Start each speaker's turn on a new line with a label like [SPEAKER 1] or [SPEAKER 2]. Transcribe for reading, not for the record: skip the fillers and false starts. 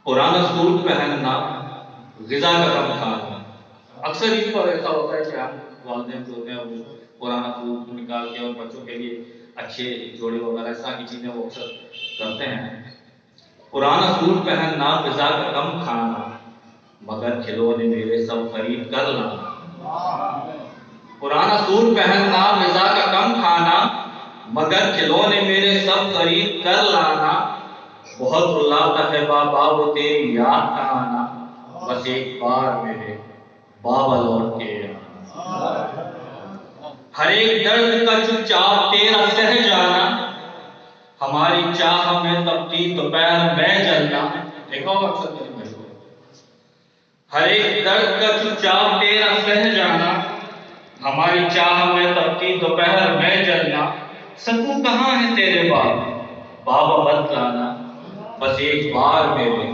[SPEAKER 1] پرانا سوٹ پہننا، غذا کا کم کھانا۔ اکثر عید پر ایسا ہوتا ہے کہ ہم والدین جو ہوتے ہیں وہ پرانا سوٹ نکال کے اور بچوں کے لیے اچھے جوڑے وغیرہ اس طرح کی چیزیں وہ اکثر کرتے ہیں۔ پرانا سوٹ پہننا، غذا کا کم کھانا، مگر کھلونے میرے سب خرید کر لانا۔ پرانا سوٹ پہننا، غذا کا کم کھانا، مگر کھلونے میرے سب خرید کر لانا۔ بہت رلاتا ہے بابا وہ تیری یاد کا آنا، بس ایک بار میرے بابا لوٹ کے آنا۔ ہر ایک درد کا چپ چاپ تیرا سہ جانا، ہماری چاہ میں تپتی دوپہر میں جلنا۔ دیکھا ہوگا اکثر میری مشہور۔ ہر ایک درد کا چپ چاپ تیرا سہ جانا، ہماری چاہ میں تپتی دوپہر میں جلنا۔ سکوں کہاں ہے تیرے بابا بتلانا، بس ایک بار میرے